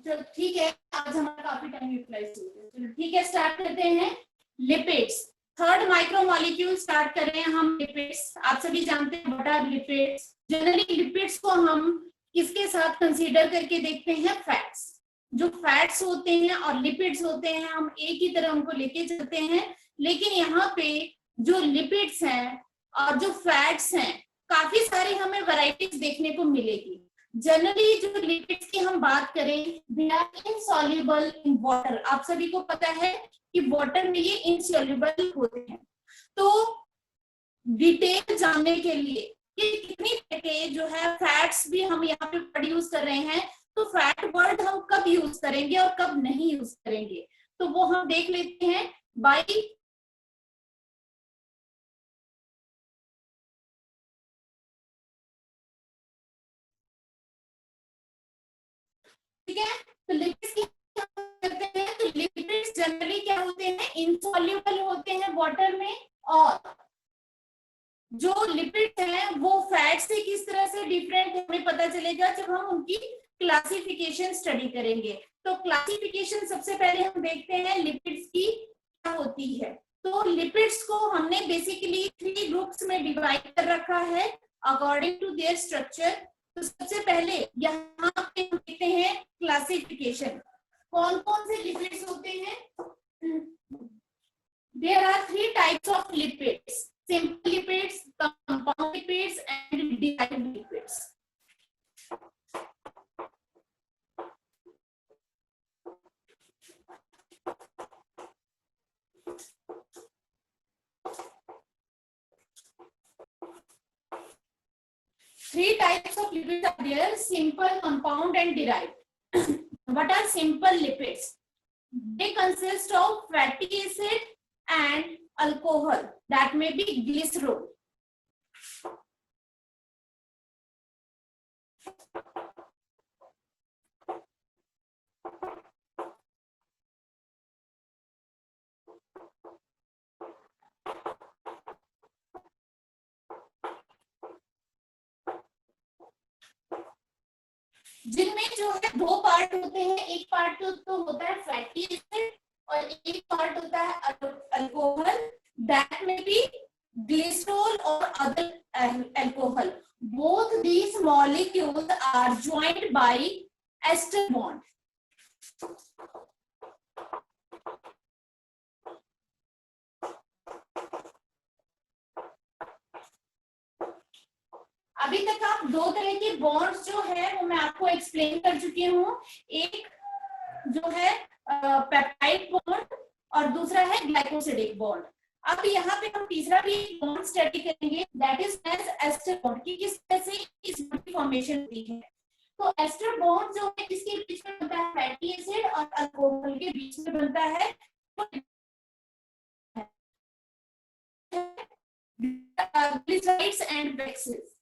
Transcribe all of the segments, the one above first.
चलो ठीक है, आज हमारा काफी टाइम यूटिलाइज हो गया। चलो ठीक है, स्टार्ट करते हैं। लिपिड्स, थर्ड माइक्रोमोलिक्यूल स्टार्ट कर रहे हैं हम। लिपिड्स आप सभी जानते हैं what are lipids. Generally lipids को हम किसके साथ कंसीडर करके देखते हैं? फैट्स। जो फैट्स होते हैं और लिपिड्स होते हैं हम एक ही तरह उनको लेके चलते हैं, लेकिन यहाँ पे जो लिपिड्स हैं और जो फैट्स हैं काफी सारी हमें वैरायटीज देखने को मिलेगी। जनरली जो लिपिड्स की हम बात करें, they are insoluble in water. आप सभी को पता है कि वाटर में ये इनसॉल्युबल होते हैं। तो डिटेल जानने के लिए कि कितनी तरह के जो है फैट्स भी हम यहाँ पे वर्ड यूज कर रहे हैं, तो फैट वर्ड हम कब यूज करेंगे और कब नहीं यूज करेंगे, तो वो हम देख लेते हैं बाय ठीक है। तो लिपिड्स की करते हैं, तो लिपिड्स जनरली क्या होते हैं? इनसॉल्युबल होते हैं वाटर में। और जो लिपिड्स हैं वो फैट से किस तरह से डिफरेंट है हमें पता चलेगा जब हम उनकी क्लासिफिकेशन स्टडी करेंगे। तो क्लासिफिकेशन सबसे पहले हम देखते हैं लिपिड्स की क्या होती है। तो लिपिड्स को हमने बेसिकली 3 ग्रुप्स में डिवाइड कर रखा है अकॉर्डिंग टू देयर स्ट्रक्चर। तो सबसे पहले यहाँ पे हम देखते हैं क्लासिफिकेशन, कौन कौन से लिपिड्स होते हैं। There are 3 types of lipids: simple lipids, compound lipids, and derived lipids. Three types of lipids are there: simple, compound, and derived. What are simple lipids? They consist of fatty acid and alcohol, that may be glycerol. जिनमें जो है 2 part होते हैं, एक part तो होता है fatty acid और एक पार्ट होता है अल्कोहल, दैट में बी ग्लिसरॉल और other alcohol. Both these molecules are joined by ester bond. अभी तक आप 2 तरह के बॉन्ड्स जो है वो मैं आपको एक्सप्लेन कर चुकी हूँ। एक जो है पेप्टाइड बॉन्ड और दूसरा है ग्लाइकोसिडिक बॉन्ड। अब यहाँ पे हम तीसरा भी बॉन्ड स्टडी करेंगे, दैट इज एस्टर बॉन्ड की किस तरह से इस फॉर्मेशन होती है। तो एस्टर बॉन्ड जो है किसके बीच में बनता है? फैटी एसिड और अल्कोहल के बीच में बनता है। Glycerides and waxes.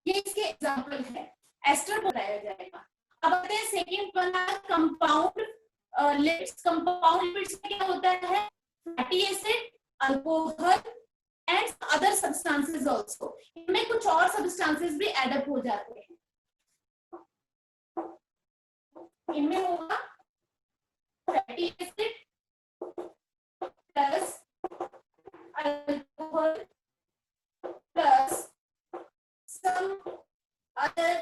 ये इसके एग्जांपल है, एस्टर बताया जाएगा। अब आते हैं सेकंड बना कंपाउंड लिपिड्स। कंपाउंड लिपिड्स में क्या होता है? Fatty acid, alcohol and other substances also. इनमें कुछ और सब्सटेंसेस भी ऐड अप हो जाते हैं। इनमें होगा fatty acid plus alcohol plus other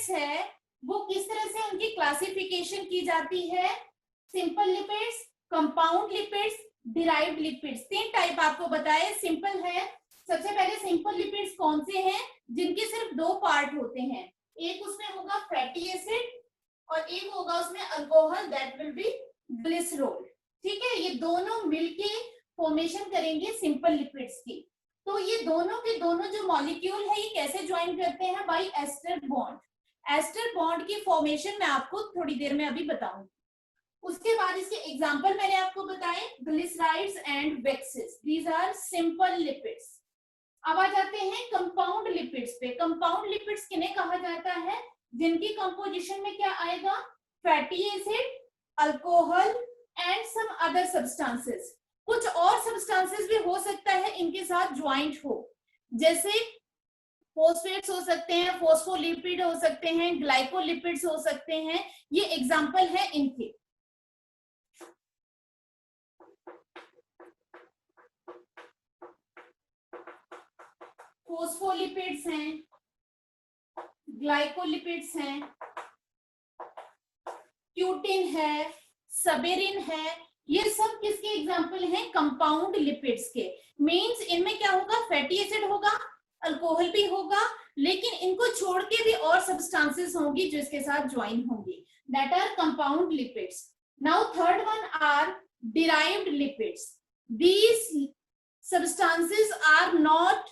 है। वो किस तरह से उनकी क्लासिफिकेशन की जाती है? Simple lipids, compound lipids, derived lipids. 3 type आपको बताए। सिंपल है, सबसे पहले सिंपल लिपिड्स कौन से हैं? जिनके सिर्फ 2 पार्ट होते हैं, एक उसमें होगा फैटी एसिड और एक होगा उसमें alcohol, that will be glycerol. ठीक है, ये दोनों मिलके फॉर्मेशन करेंगे सिंपल लिपिड्स की। तो ये दोनों के दोनों जो मॉलिक्यूल है ये कैसे ज्वाइन करते हैं? By ester bond. Ester bond की फॉर्मेशन मैं आपको थोड़ी देर में अभी बताऊंगी। उसके बाद इसके एग्जांपल मैंने आपको बताए, glycerides and waxes, these are simple lipids. अब आ जाते हैं कंपाउंड लिपिड्स पे। कंपाउंड लिपिड्स किन्हें कहा जाता है? जिनकी कंपोजिशन में क्या आएगा? Fatty acid, alcohol and some other substances. कुछ और सब्सटेंसेस भी हो सकता है इनके साथ ज्वाइंट हो, जैसे फॉस्फेट्स हो सकते हैं, फॉस्फोलिपिड हो सकते हैं, ग्लाइकोलिपिड्स हो सकते हैं, ये एग्जाम्पल है इनके। फॉस्फोलिपिड्स हैं, ग्लाइकोलिपिड्स हैं, क्यूटिन है, सबेरिन है, ये सब किसके एग्जाम्पल हैं? कंपाउंड लिपिड्स के। मींस इनमें क्या होगा? फैटी एसिड होगा, अल्कोहल भी होगा, लेकिन इनको छोड़ के भी और सब्सटेंसेस होंगी जो इसके साथ ज्वाइन होंगी, that are compound lipids. Now third one are derived lipids. These substances are not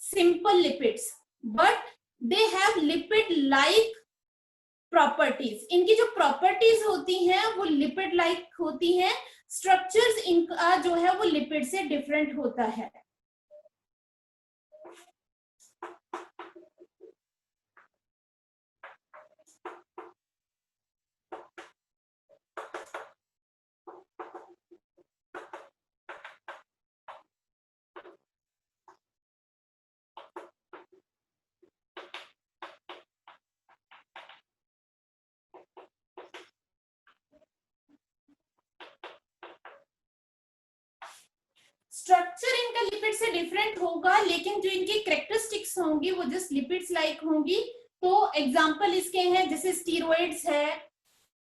simple lipids but they have lipid like properties. इनकी जो प्रॉपर्टीज होती हैं वो लिपिड लाइक होती हैं, स्ट्रक्चर्स इनका जो है वो लिपिड से डिफरेंट होता है। स्ट्रक्चर इनका लिपिड से डिफरेंट होगा, लेकिन जो इनकी कैरेक्टरिस्टिक्स होंगी वो जस्ट लिपिड्स लाइक होंगी। तो एग्जांपल इसके हैं जैसे स्टीरॉइड्स है,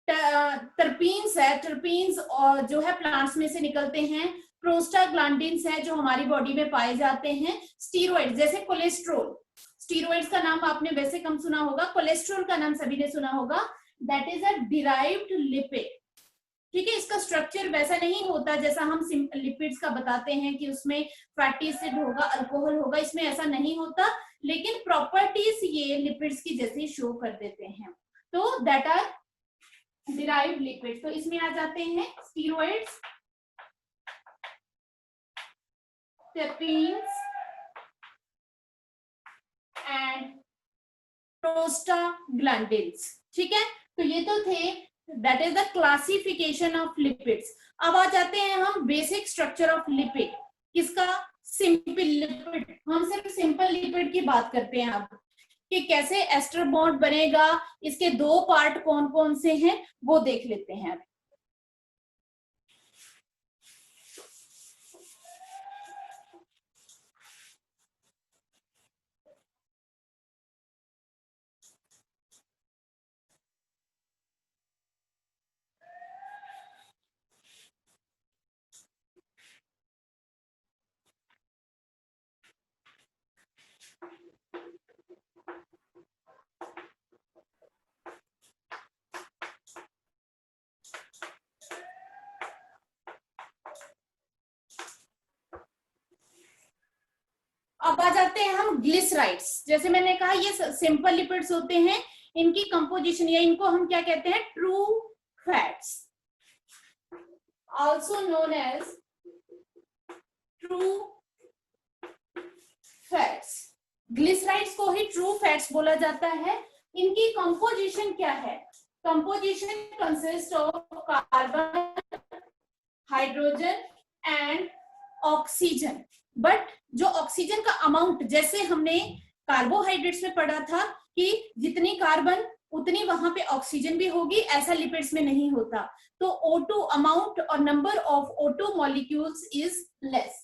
टर्पीन्स है, टर्पीन्स और जो है प्लांट्स में से निकलते हैं, प्रोस्टाग्लैंडिन्स है जो हमारी बॉडी में पाए जाते हैं, स्टीरॉइड जैसे कोलेस्ट्रॉल, स्टीरॉइड्स का नाम आपने वैसे कम सुना होगा, कोलेस्ट्रॉल का नाम सभी ने सुना होगा, that is a derived lipid. ठीक है, इसका स्ट्रक्चर वैसा नहीं होता जैसा हम लिपिड्स का बताते हैं कि उसमें फैटी एसिड होगा, अल्कोहल होगा, इसमें ऐसा नहीं होता, लेकिन प्रॉपर्टीज ये लिपिड्स की जैसे शो कर देते हैं, तो दैट आर डिराइव्ड लिपिड्स। तो इसमें आ जाते हैं स्टीरॉइड्स, टर्पीन्स एंड प्रोस्टाग्लैंडिन्स। ठीक है, तो ये तो थे, that is the classification of lipids. अब आ जाते हैं हम बेसिक स्ट्रक्चर ऑफ लिपिड, किसका? Simple lipid. हम सिर्फ सिंपल लिपिड की बात करते हैं अब, कि कैसे एस्टर बॉन्ड बनेगा, इसके दो पार्ट कौन कौन से हैं वो देख लेते हैं। अब आ जाते हैं हम ग्लिसराइड्स। जैसे मैंने कहा ये सिंपल लिपिड्स होते हैं, इनकी कंपोजिशन या इनको हम क्या कहते हैं? True fats, also known as true fats. Glycerides को ही ट्रू फैट्स बोला जाता है। इनकी कंपोजिशन क्या है? Composition consist of carbon, hydrogen and oxygen. But जो ऑक्सीजन का अमाउंट, जैसे हमने कार्बोहाइड्रेट्स में पढ़ा था कि जितनी कार्बन उतनी वहां पे ऑक्सीजन भी होगी, ऐसा लिपिड्स में नहीं होता। तो O2 अमाउंट और number of O2 molecules is less.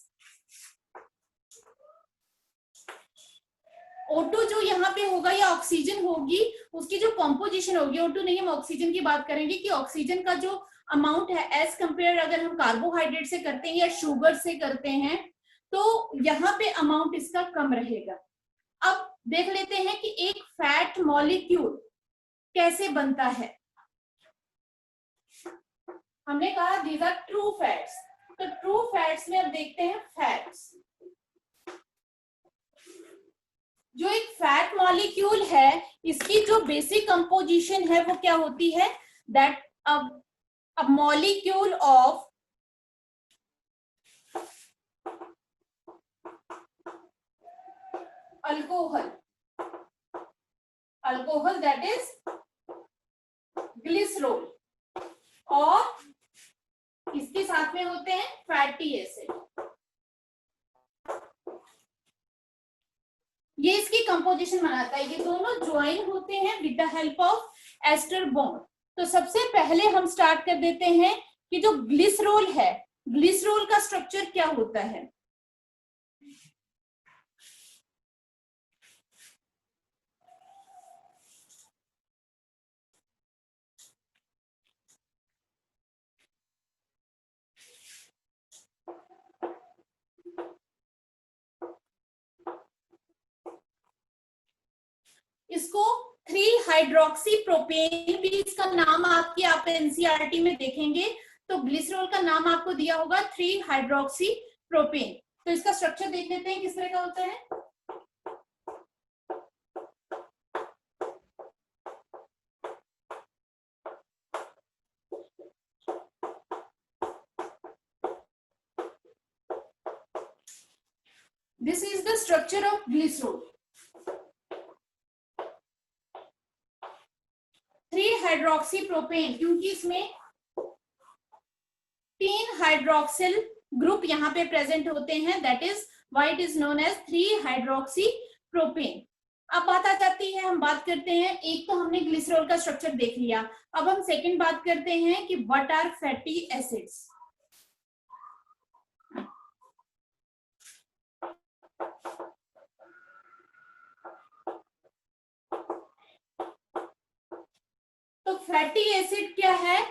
O2 जो यहाँ पे होगा या ऑक्सीजन होगी, उसकी जो कंपोजिशन होगी, O2 नहीं, हम ऑक्सीजन की बात करेंगे, कि ऑक्सीजन का जो अमाउंट है एज कंपेयर अगर हम कार्बोहाइड्रेट से करते हैं या शुगर से करते हैं, तो यहाँ पे अमाउंट इसका कम रहेगा। अब देख लेते हैं कि एक फैट मॉलिक्यूल कैसे बनता है। हमने कहा दीज आर ट्रू फैट्स, तो ट्रू फैट्स में अब देखते हैं फैट्स। जो एक फैट मॉलिक्यूल है, इसकी जो बेसिक कंपोजिशन है वो क्या होती है? That a molecule of alcohol, alcohol that is glycerol, और इसके साथ में में होते हैं फैटी एसिड। ये इसकी कंपोजिशन बनाता है, ये दोनों ज्वाइन होते हैं with the help of ester bond. तो सबसे पहले हम स्टार्ट कर देते हैं कि जो ग्लिसरॉल है, ग्लिसरॉल का स्ट्रक्चर क्या होता है। इसको 3 हाइड्रोक्सी प्रोपेन भी इसका नाम आपकी आप एनसीईआरटी में देखेंगे तो ग्लिसरॉल का नाम आपको दिया होगा 3 हाइड्रोक्सी प्रोपेन। तो इसका स्ट्रक्चर देख लेते हैं किस तरह का होता है। This is the structure of glycerol. 3 hydroxy propane, क्योंकि इसमें 3 हाइड्रोक्सिल ग्रुप यहाँ पे प्रेजेंट होते हैं, that is why it is known as 3 hydroxy propane. अब बात आ जाती है, हम बात करते हैं, एक तो हमने ग्लिसरॉल का स्ट्रक्चर देख लिया, अब हम सेकंड बात करते हैं कि व्हाट आर फैटी एसिड्स। तो फैटी एसिड क्या है?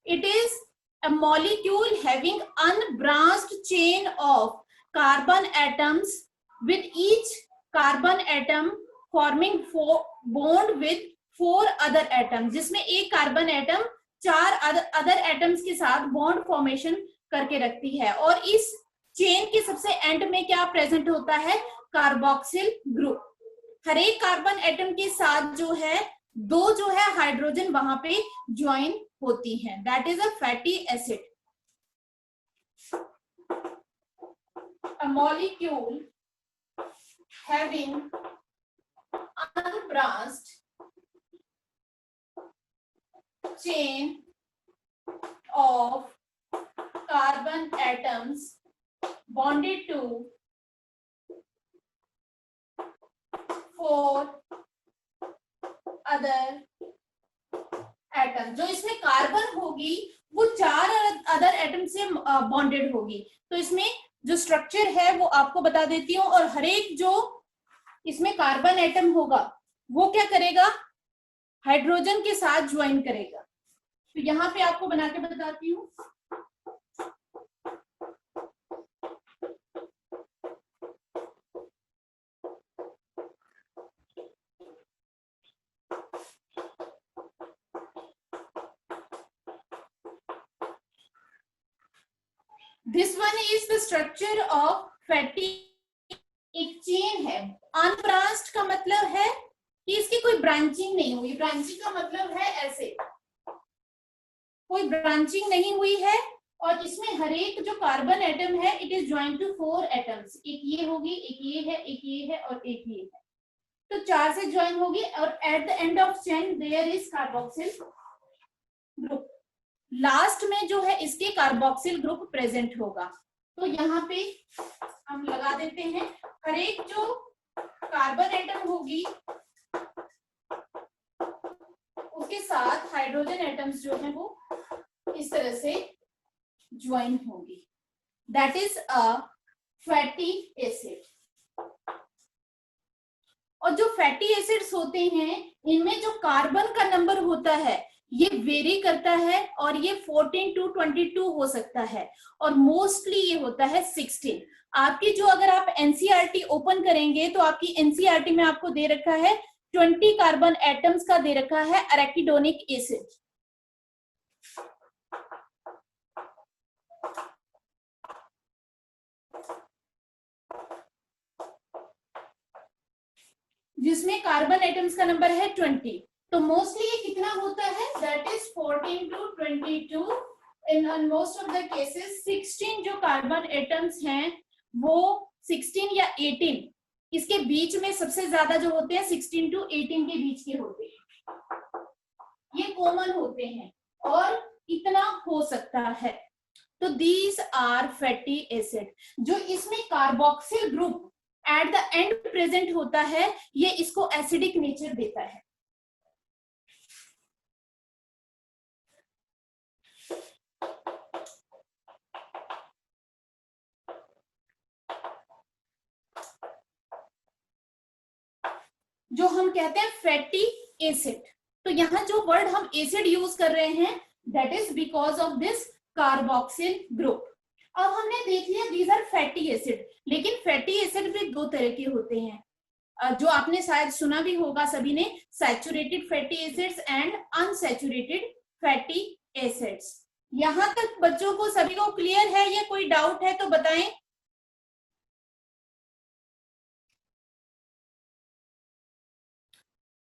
It is a molecule having unbranched chain of carbon atoms with each carbon atom forming bond with 4 other atoms, जिसमें एक कार्बन एटम 4 अदर एटम्स के साथ बॉन्ड फॉर्मेशन करके रखती है, और इस चेन के सबसे एंड में क्या प्रेजेंट होता है? Carboxyl group. हर एक कार्बन एटम के साथ जो है 2 जो है हाइड्रोजन वहां पे ज्वाइन होती हैं, that is a fatty acid. A molecule having unbranched chain of carbon atoms bonded to 4 other atom, जो इसमें कार्बन होगी वो 4 अदर एटम से बॉन्डेड होगी। तो इसमें जो स्ट्रक्चर है वो आपको बता देती हूँ, और हर एक जो इसमें कार्बन एटम होगा वो क्या करेगा? हाइड्रोजन के साथ ज्वाइन करेगा। तो यहाँ पे आपको बना के बताती हूँ। This one is the structure of fatty, एक चेन है। अनब्रांच्ड का मतलब है कि इसकी कोई ब्रांचिंग नहीं हुई, ब्रांचिंग का मतलब है ऐसे कोई ब्रांचिंग नहीं हुई है, और इसमें हर एक जो कार्बन एटम है it is joint to 4 atoms, एक ये होगी, एक ये है, एक ये है और एक ये है, तो 4 से ज्वाइन होगी, और at the end of chain there is carboxyl group. Last में जो है इसके कार्बोक्सिल ग्रुप प्रेजेंट होगा। तो यहाँ पे हम लगा देते हैं, हर एक जो कार्बन एटम होगी उसके साथ हाइड्रोजन एटम्स जो है वो इस तरह से ज्वाइन होगी, that is a fatty acid. और जो फैटी एसिड्स होते हैं इनमें जो कार्बन का नंबर होता है ये वेरी करता है, और ये 14 to 22 हो सकता है, और मोस्टली ये होता है 16। आपकी जो अगर आप एनसीईआरटी ओपन करेंगे तो आपकी एनसीईआरटी में आपको दे रखा है 20 कार्बन एटम्स का दे रखा है एराकिडोनिक एसिड। जिसमें कार्बन एटम्स का नंबर है 20। तो मोस्टली ये कितना होता है? That is 14 to 22। In most of the cases 16 जो कार्बन एटम्स हैं वो 16 या 18 इसके बीच में सबसे ज्यादा जो होते हैं 16 to 18 के बीच के होते हैं, ये कॉमन होते हैं, और इतना हो सकता है। तो दीज आर फैटी एसिड। जो इसमें carboxyl group at the and present होता है, ये इसको एसिडिक नेचर देता है। जो हम कहते हैं फैटी एसिड। तो यहाँ जो वर्ड हम एसिड यूज कर रहे हैं, that is because of this carboxyl group. अब हमने देख लिया दीज आर फैटी एसिड, लेकिन फैटी एसिड भी दो तरह के होते हैं, जो आपने शायद सुना भी होगा सभी ने, saturated fatty acids and unsaturated fatty acids. यहां तक बच्चों को सभी को क्लियर है या कोई डाउट है तो बताएं।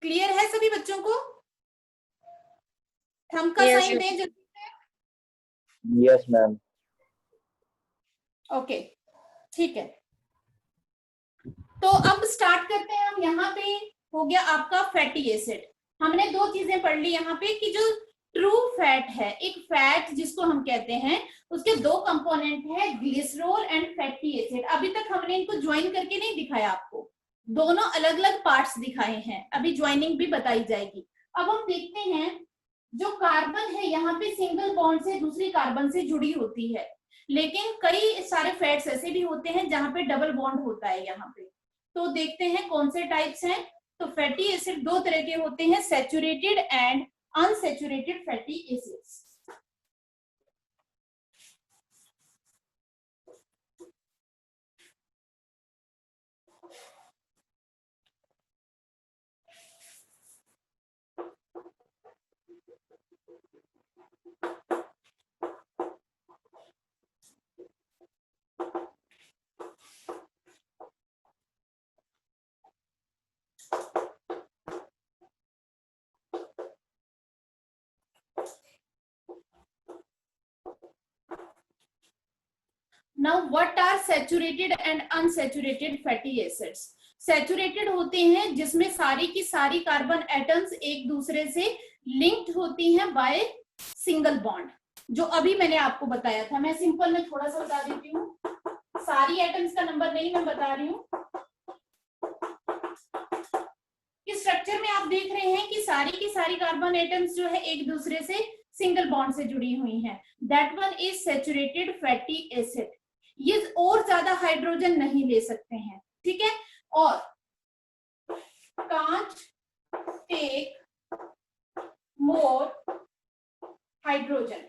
क्लियर है सभी बच्चों को? थंब का साइन दें जल्दी से। Yes ma'am. ओके, ठीक है। तो अब स्टार्ट करते हैं हम। यहाँ पे हो गया आपका फैटी एसिड। हमने दो चीजें पढ़ ली यहाँ पे कि जो ट्रू फैट है, एक फैट जिसको हम कहते हैं, उसके दो कंपोनेंट है, ग्लिसरॉल एंड फैटी एसिड। अभी तक हमने इनको ज्वाइन करके नहीं दिखाया आपको, दोनों अलग अलग पार्ट्स दिखाए हैं, अभी ज्वाइनिंग भी बताई जाएगी। अब हम देखते हैं जो कार्बन है यहाँ पे सिंगल बॉन्ड से दूसरी कार्बन से जुड़ी होती है, लेकिन कई सारे फैट्स ऐसे भी होते हैं जहां पे डबल बॉन्ड होता है यहाँ पे। तो देखते हैं कौन से टाइप्स हैं। तो फैटी एसिड दो तरह के होते हैं, saturated and unsaturated fatty acids. Now what are saturated and unsaturated fatty acids? Saturated होते हैं जिसमें सारी की सारी कार्बन एटम्स एक दूसरे से लिंक्ड होती हैं बाय सिंगल बॉन्ड, जो अभी मैंने आपको बताया था। मैं सिंपल में थोड़ा सा बता देती हूँ, सारी एटम्स का नंबर नहीं मैं बता रही हूँ। इस स्ट्रक्चर में आप देख रहे हैं कि सारी की सारी कार्बन एटम्स जो है एक दूसरे से सिंगल बॉन्ड से जुड़ी हुई हैं। That one is saturated fatty acid. ये और ज्यादा हाइड्रोजन नहीं ले सकते हैं, ठीक है, और कांट टेक मोर हाइड्रोजन,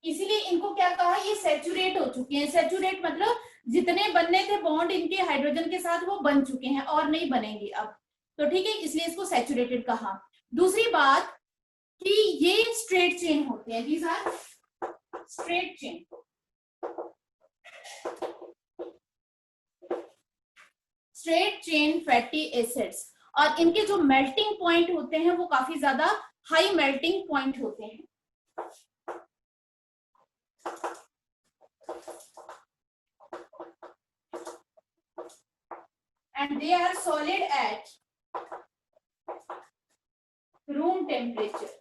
इसीलिए इनको क्या कहा, ये सैचुरेट हो चुके हैं। सैचुरेट मतलब जितने बनने थे बॉन्ड इनके हाइड्रोजन के साथ वो बन चुके हैं और नहीं बनेंगे अब, तो ठीक है, इसलिए इसको सैचुरेटेड कहा। दूसरी बात कि ये स्ट्रेट चेन होते हैं, these are straight chain. Straight chain fatty acids, और इनके जो मेल्टिंग पॉइंट होते हैं वो काफी ज्यादा हाई मेल्टिंग पॉइंट होते हैं। And they are solid at room temperature.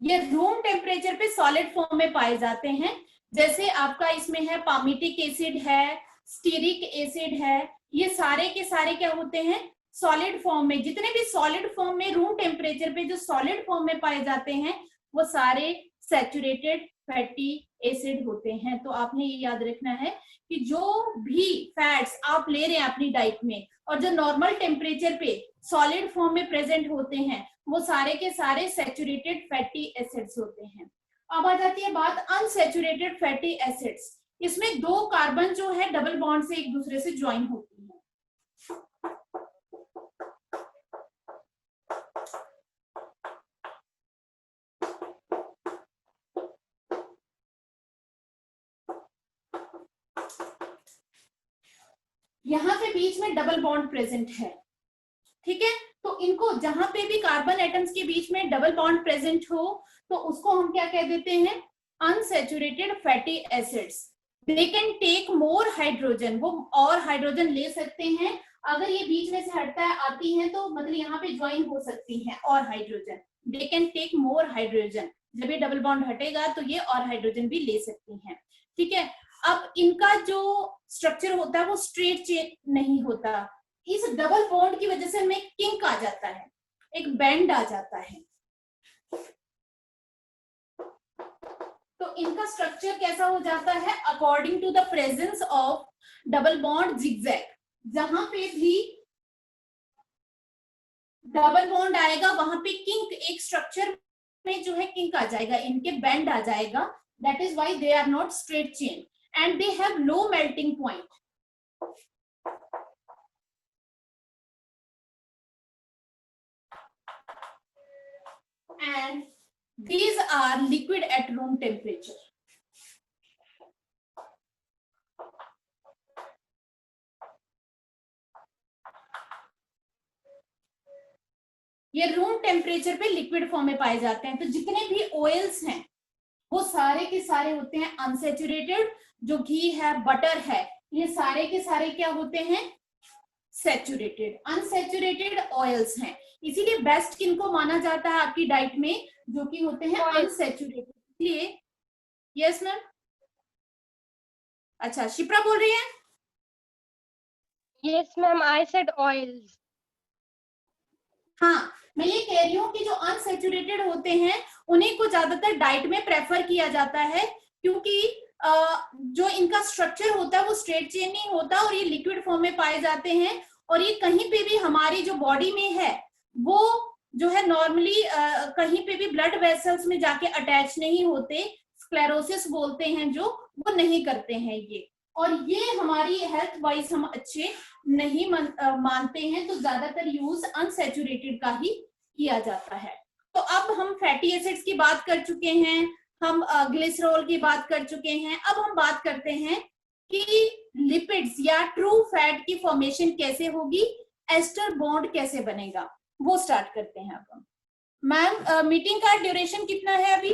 ये रूम टेम्परेचर पे सॉलिड फॉर्म में पाए जाते हैं। जैसे आपका इसमें है पामिटिक एसिड है, स्टीरिक एसिड है, ये सारे के सारे क्या होते हैं, सॉलिड फॉर्म में। जितने भी सॉलिड फॉर्म में रूम टेम्परेचर पे जो सॉलिड फॉर्म में पाए जाते हैं वो सारे सैचुरेटेड फैटी एसिड होते हैं। तो आपने ये याद रखना है कि जो भी फैट्स आप ले रहे हैं अपनी डाइट में और जो नॉर्मल टेम्परेचर पे सॉलिड फॉर्म में प्रेजेंट होते हैं वो सारे के सारे सैचुरेटेड फैटी एसिड्स होते हैं। अब आ जाती है बात अनसैचुरेटेड फैटी एसिड्स। इसमें दो कार्बन जो है डबल बॉन्ड से एक दूसरे से ज्वाइन होती है। यहां पे बीच में डबल बॉन्ड प्रेजेंट है, ठीक है, तो इनको जहां पे भी कार्बन एटम्स के बीच में डबल बॉन्ड प्रेजेंट हो तो उसको हम क्या कह देते हैं, unsaturated fatty acids. They can take more hydrogen, वो और हाइड्रोजन ले सकते हैं। अगर ये बीच में से हटता है आती है तो मतलब यहाँ पे ज्वाइन हो सकती हैं और hydrogen. They can take more hydrogen. जब ये डबल बॉन्ड हटेगा तो ये और हाइड्रोजन भी ले सकती हैं, ठीक है। अब इनका जो स्ट्रक्चर होता है वो स्ट्रेट चेन नहीं होता, इस डबल बॉन्ड की वजह से हमें किंक आ जाता है, एक बैंड आ जाता है। तो इनका स्ट्रक्चर कैसा हो जाता है, according to the presence of double bond zigzag, जहां पे भी डबल बॉन्ड आएगा वहां पे किंक, एक स्ट्रक्चर में जो है किंक आ जाएगा, इनके बैंड आ जाएगा, that is why they are not straight chain and they have low melting point. And these are liquid at room temperature. ये रूम टेम्परेचर पे लिक्विड फॉर्म में पाए जाते हैं। तो जितने भी ऑयल्स हैं वो सारे के सारे होते हैं अनसैचुरेटेड, जो घी है, बटर है, ये सारे के सारे क्या होते हैं, सैचुरेटेड। अनसैचुरेटेड ऑयल्स हैं, इसीलिए बेस्ट किनको माना जाता है आपकी डाइट में, जो कि होते हैं अनसैचुरेटेड। इसलिए यस मैम, अच्छा शिप्रा बोल रही है। Yes ma'am, I said oils. हाँ, मैं ये कह रही हूँ कि जो अनसैचुरेटेड होते हैं उन्हीं को ज्यादातर डाइट में प्रेफर किया जाता है, क्योंकि जो इनका स्ट्रक्चर होता है वो स्ट्रेट चेन नहीं होता और ये लिक्विड फॉर्म में पाए जाते हैं, और ये कहीं पे भी हमारी जो बॉडी में है वो जो है नॉर्मली कहीं पे भी ब्लड वेसल्स में जाके अटैच नहीं होते, स्क्लेरोसिस बोलते हैं जो, वो नहीं करते हैं ये, और ये हमारी हेल्थ वाइज हम अच्छे नहीं मानते हैं, तो ज्यादातर यूज अनसैचुरेटेड का ही किया जाता है। तो अब हम फैटी एसिड्स की बात कर चुके हैं, हम ग्लिसरॉल की बात कर चुके हैं, अब हम बात करते हैं कि लिपिड्स या ट्रू फैट की फॉर्मेशन कैसे होगी, एस्टर बॉन्ड कैसे बनेगा, वो स्टार्ट करते हैं अब हम। मैम मीटिंग का ड्यूरेशन कितना है अभी?